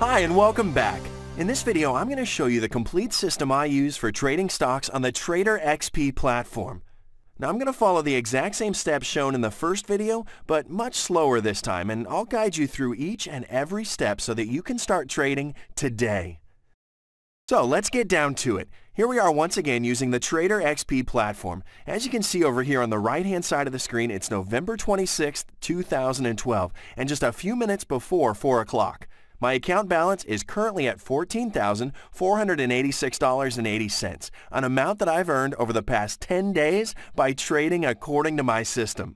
Hi and welcome back. In this video, I'm going to show you the complete system I use for trading stocks on the Trader XP platform. Now I'm going to follow the exact same steps shown in the first video, but much slower this time, and I'll guide you through each and every step so that you can start trading today. So let's get down to it. Here we are once again using the Trader XP platform. As you can see over here on the right-hand side of the screen, it's November 26th, 2012, and just a few minutes before 4 o'clock. My account balance is currently at $14,486.80, an amount that I've earned over the past 10 days by trading according to my system.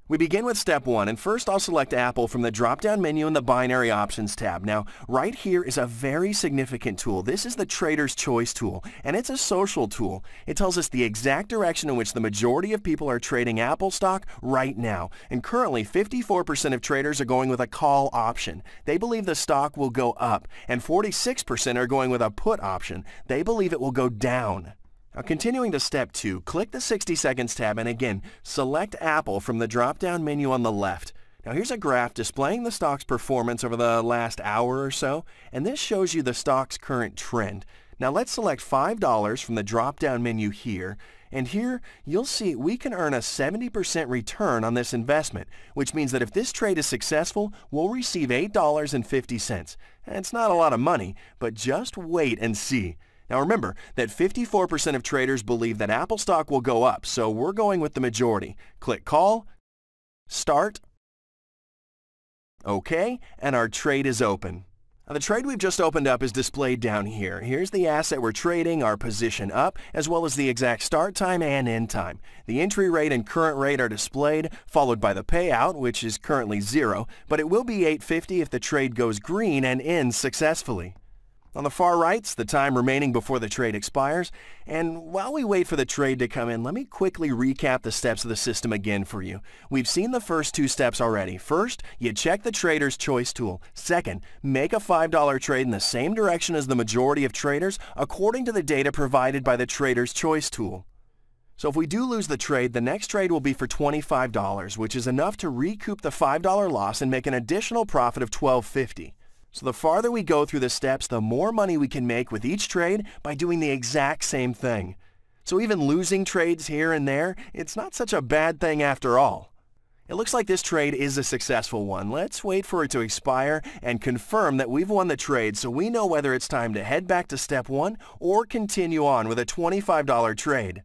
We begin with step 1, and first I'll select Apple from the drop-down menu in the Binary Options tab. Now, right here is a very significant tool. This is the Trader's Choice tool, and it's a social tool. It tells us the exact direction in which the majority of people are trading Apple stock right now. And currently, 54% of traders are going with a call option. They believe the stock will go up, and 46% are going with a put option. They believe it will go down. Now continuing to step 2, click the 60 seconds tab and again, select Apple from the drop-down menu on the left. Now here's a graph displaying the stock's performance over the last hour or so, and this shows you the stock's current trend. Now let's select $5 from the drop-down menu here, and here you'll see we can earn a 70% return on this investment, which means that if this trade is successful, we'll receive $8.50. It's not a lot of money, but just wait and see. Now remember that 54% of traders believe that Apple stock will go up, so we're going with the majority. Click Call, Start, OK, and our trade is open. Now, the trade we've just opened up is displayed down here. Here's the asset we're trading, our position up, as well as the exact start time and end time. The entry rate and current rate are displayed, followed by the payout, which is currently 0, but it will be $8.50 if the trade goes green and ends successfully. On the far right's the time remaining before the trade expires, and while we wait for the trade to come in, let me quickly recap the steps of the system again for you. We've seen the first 2 steps already. First, you check the Trader's Choice tool. Second, make a $5 trade in the same direction as the majority of traders according to the data provided by the Trader's Choice tool. So if we do lose the trade, the next trade will be for $25, which is enough to recoup the $5 loss and make an additional profit of $12.50. So the farther we go through the steps, the more money we can make with each trade by doing the exact same thing. So even losing trades here and there, it's not such a bad thing after all. It looks like this trade is a successful one. Let's wait for it to expire and confirm that we've won the trade so we know whether it's time to head back to step 1 or continue on with a $25 trade.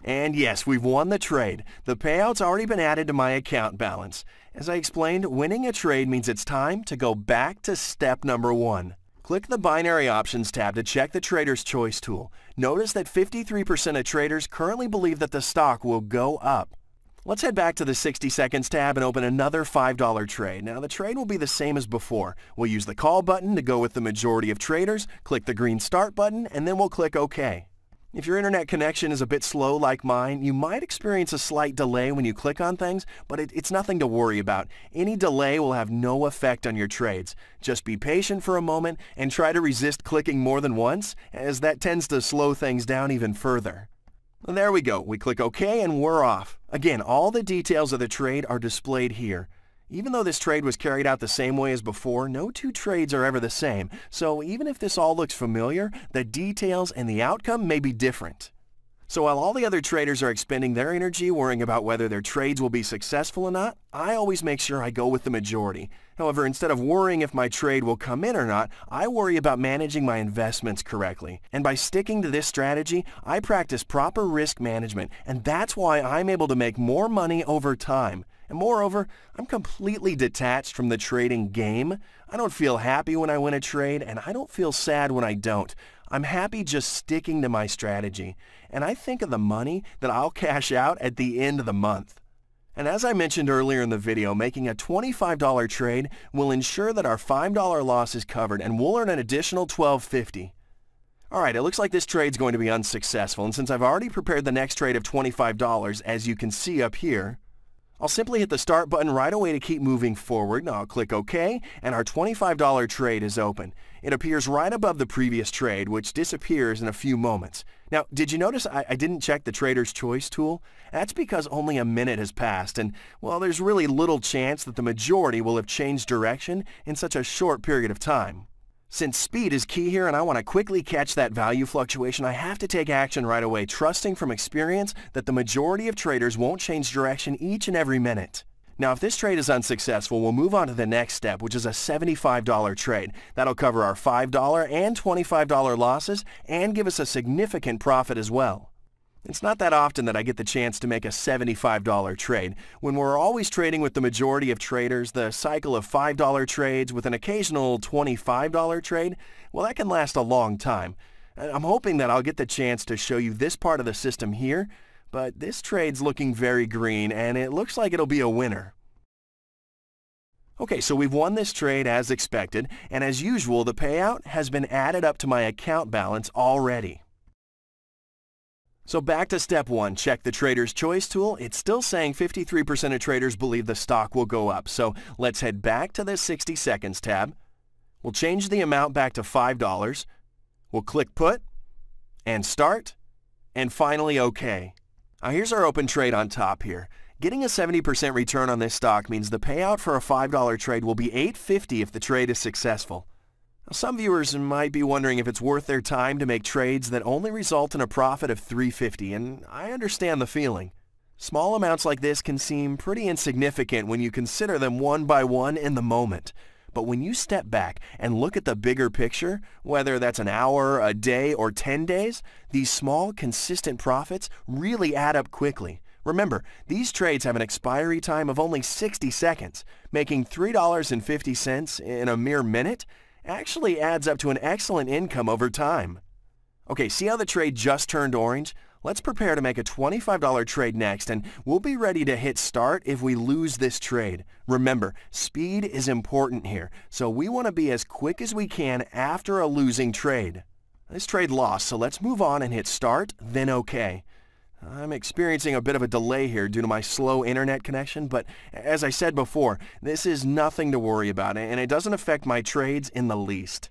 And yes, we've won the trade. The payout's already been added to my account balance. As I explained, winning a trade means it's time to go back to step number 1. Click the Binary Options tab to check the Trader's Choice tool. Notice that 53% of traders currently believe that the stock will go up. Let's head back to the 60 seconds tab and open another $5 trade. Now the trade will be the same as before. We'll use the Call button to go with the majority of traders, click the green Start button, and then we'll click OK. If your internet connection is a bit slow like mine, you might experience a slight delay when you click on things, but it's nothing to worry about. Any delay will have no effect on your trades. Just be patient for a moment and try to resist clicking more than once, as that tends to slow things down even further. There we go. We click OK and we're off. Again, all the details of the trade are displayed here. Even though this trade was carried out the same way as before, no 2 trades are ever the same. So even if this all looks familiar, the details and the outcome may be different. So while all the other traders are expending their energy worrying about whether their trades will be successful or not, I always make sure I go with the majority. However, instead of worrying if my trade will come in or not, I worry about managing my investments correctly. And by sticking to this strategy, I practice proper risk management, and that's why I'm able to make more money over time. And moreover, I'm completely detached from the trading game. I don't feel happy when I win a trade, and I don't feel sad when I don't. I'm happy just sticking to my strategy. And I think of the money that I'll cash out at the end of the month. And as I mentioned earlier in the video, making a $25 trade will ensure that our $5 loss is covered, and we'll earn an additional $12.50. Alright, it looks like this trade's going to be unsuccessful, and since I've already prepared the next trade of $25, as you can see up here, I'll simply hit the Start button right away to keep moving forward. Now I'll click OK, and our $25 trade is open. It appears right above the previous trade, which disappears in a few moments. Now, did you notice I didn't check the Trader's Choice tool? That's because only a minute has passed, and, well, there's really little chance that the majority will have changed direction in such a short period of time. Since speed is key here and I want to quickly catch that value fluctuation, I have to take action right away, trusting from experience that the majority of traders won't change direction each and every minute. Now, if this trade is unsuccessful, we'll move on to the next step, which is a $75 trade. That'll cover our $5 and $25 losses and give us a significant profit as well. It's not that often that I get the chance to make a $75 trade. When we're always trading with the majority of traders, the cycle of $5 trades with an occasional $25 trade, well, that can last a long time. I'm hoping that I'll get the chance to show you this part of the system here, but this trade's looking very green and it looks like it'll be a winner. Okay, so we've won this trade as expected, and as usual, the payout has been added up to my account balance already. So back to step 1, check the Trader's Choice tool. It's still saying 53% of traders believe the stock will go up. So let's head back to the 60 seconds tab. We'll change the amount back to $5. We'll click Put and Start, and finally OK. Now here's our open trade on top here. Getting a 70% return on this stock means the payout for a $5 trade will be $8.50 if the trade is successful. Some viewers might be wondering if it's worth their time to make trades that only result in a profit of $3.50, and I understand the feeling. Small amounts like this can seem pretty insignificant when you consider them one by one in the moment. But when you step back and look at the bigger picture, whether that's an hour, a day, or 10 days, these small, consistent profits really add up quickly. Remember, these trades have an expiry time of only 60 seconds. Making $3.50 in a mere minute actually adds up to an excellent income over time. Okay, see how the trade just turned orange? Let's prepare to make a $25 trade next, and we'll be ready to hit start if we lose this trade. Remember, speed is important here, so we want to be as quick as we can after a losing trade. This trade lost, so let's move on and hit start, then OK. I'm experiencing a bit of a delay here due to my slow internet connection, but as I said before, this is nothing to worry about, and it doesn't affect my trades in the least.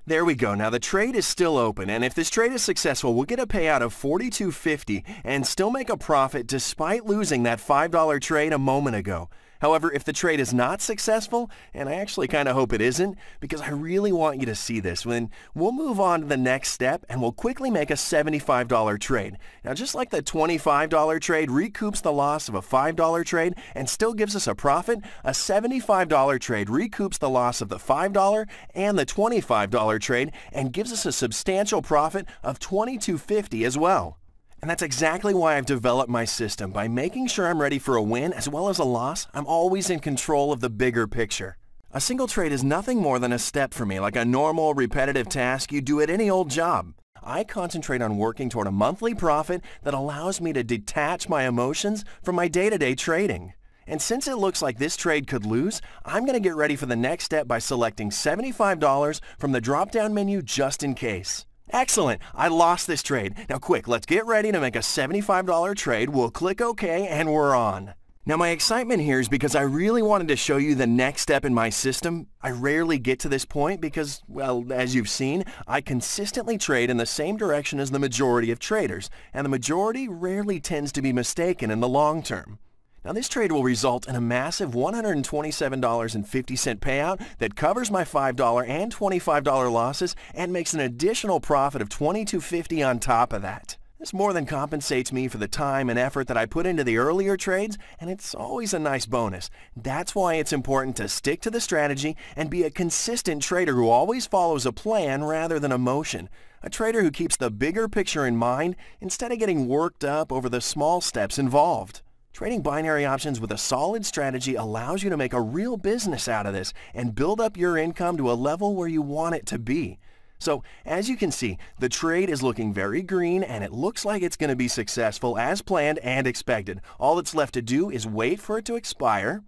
There we go. Now the trade is still open, and if this trade is successful, we'll get a payout of $42.50 and still make a profit despite losing that $5 trade a moment ago. However, if the trade is not successful, and I actually kind of hope it isn't, because I really want you to see this, then we'll move on to the next step and we'll quickly make a $75 trade. Now, just like the $25 trade recoups the loss of a $5 trade and still gives us a profit, a $75 trade recoups the loss of the $5 and the $25 trade and gives us a substantial profit of $22.50 as well. And that's exactly why I've developed my system. By making sure I'm ready for a win as well as a loss, I'm always in control of the bigger picture. A single trade is nothing more than a step for me, like a normal, repetitive task you do at any old job. I concentrate on working toward a monthly profit that allows me to detach my emotions from my day-to-day trading. And since it looks like this trade could lose, I'm going to get ready for the next step by selecting $75 from the drop-down menu just in case. Excellent! I lost this trade. Now quick, let's get ready to make a $75 trade. We'll click OK and we're on. Now my excitement here is because I really wanted to show you the next step in my system. I rarely get to this point because, well, as you've seen, I consistently trade in the same direction as the majority of traders, and the majority rarely tends to be mistaken in the long term. Now this trade will result in a massive $127.50 payout that covers my $5 and $25 losses and makes an additional profit of $22.50 on top of that. This more than compensates me for the time and effort that I put into the earlier trades, and it's always a nice bonus. That's why it's important to stick to the strategy and be a consistent trader who always follows a plan rather than emotion. A trader who keeps the bigger picture in mind instead of getting worked up over the small steps involved. Trading binary options with a solid strategy allows you to make a real business out of this and build up your income to a level where you want it to be. So, as you can see, the trade is looking very green and it looks like it's going to be successful as planned and expected. All that's left to do is wait for it to expire.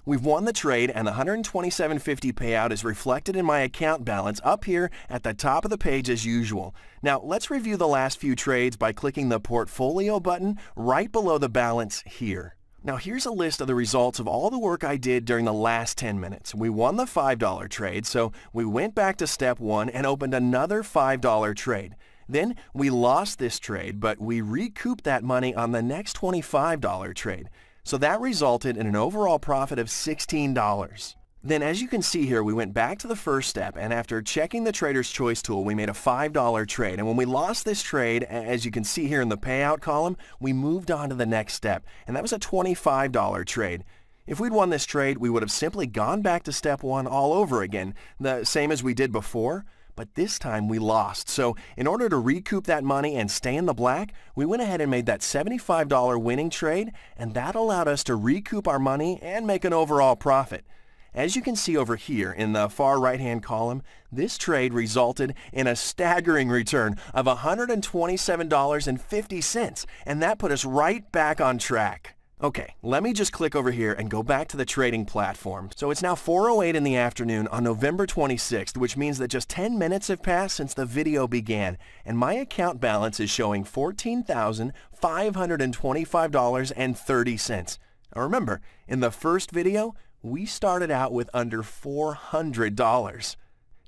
We've won the trade and the $127.50 payout is reflected in my account balance up here at the top of the page as usual. Now let's review the last few trades by clicking the portfolio button right below the balance here. Now here's a list of the results of all the work I did during the last 10 minutes. We won the $5 trade, so we went back to step 1 and opened another $5 trade. Then we lost this trade, but we recouped that money on the next $25 trade. So that resulted in an overall profit of $16. Then as you can see here, we went back to the first step, and after checking the Trader's Choice tool, we made a $5 trade. And when we lost this trade, as you can see here in the payout column, we moved on to the next step, and that was a $25 trade. If we'd won this trade, we would have simply gone back to step 1 all over again, the same as we did before, but this time we lost. So in order to recoup that money and stay in the black, we went ahead and made that $75 winning trade, and that allowed us to recoup our money and make an overall profit. As you can see over here in the far right-hand column, this trade resulted in a staggering return of $127.50, and that put us right back on track. Okay, let me just click over here and go back to the trading platform. So it's now 4:08 in the afternoon on November 26th, which means that just 10 minutes have passed since the video began, and my account balance is showing $14,525.30. Now remember, in the first video, we started out with under $400.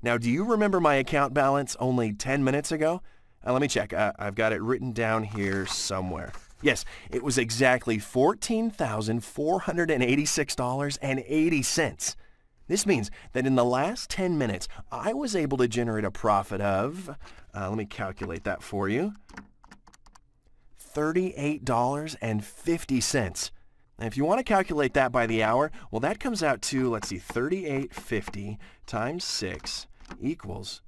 Now, do you remember my account balance only 10 minutes ago? Let me check. I've got it written down here somewhere. Yes, it was exactly $14,486.80. This means that in the last 10 minutes, I was able to generate a profit of, let me calculate that for you, $38.50. And if you want to calculate that by the hour, well, that comes out to, let's see, $38.50 times 6 equals,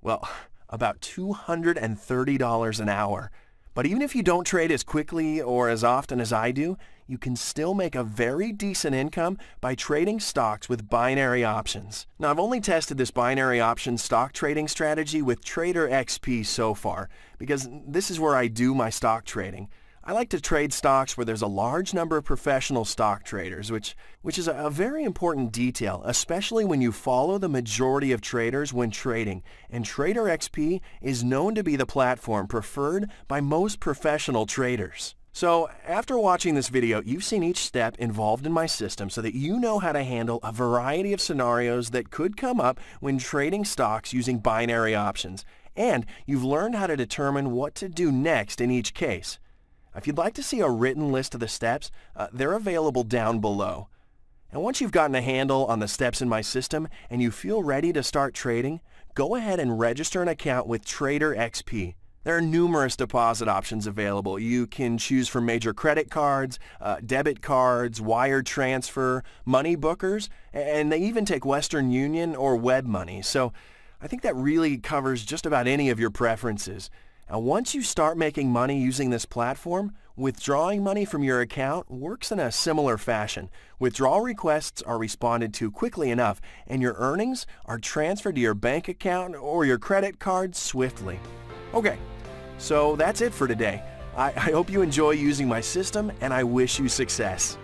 well, about $230 an hour. But even if you don't trade as quickly or as often as I do, you can still make a very decent income by trading stocks with binary options. Now, I've only tested this binary option stock trading strategy with Trader XP so far, because this is where I do my stock trading. I like to trade stocks where there's a large number of professional stock traders, which is a very important detail, especially when you follow the majority of traders when trading. And Trader XP is known to be the platform preferred by most professional traders. So after watching this video, you've seen each step involved in my system so that you know how to handle a variety of scenarios that could come up when trading stocks using binary options. And you've learned how to determine what to do next in each case. If you'd like to see a written list of the steps, they're available down below. And once you've gotten a handle on the steps in my system and you feel ready to start trading, go ahead and register an account with Trader XP. There are numerous deposit options available. You can choose from major credit cards, debit cards, wire transfer, money bookers, and they even take Western Union or web money. So I think that really covers just about any of your preferences. Now, once you start making money using this platform, withdrawing money from your account works in a similar fashion. Withdrawal requests are responded to quickly enough, and your earnings are transferred to your bank account or your credit card swiftly. Okay, so that's it for today. I hope you enjoy using my system, and I wish you success.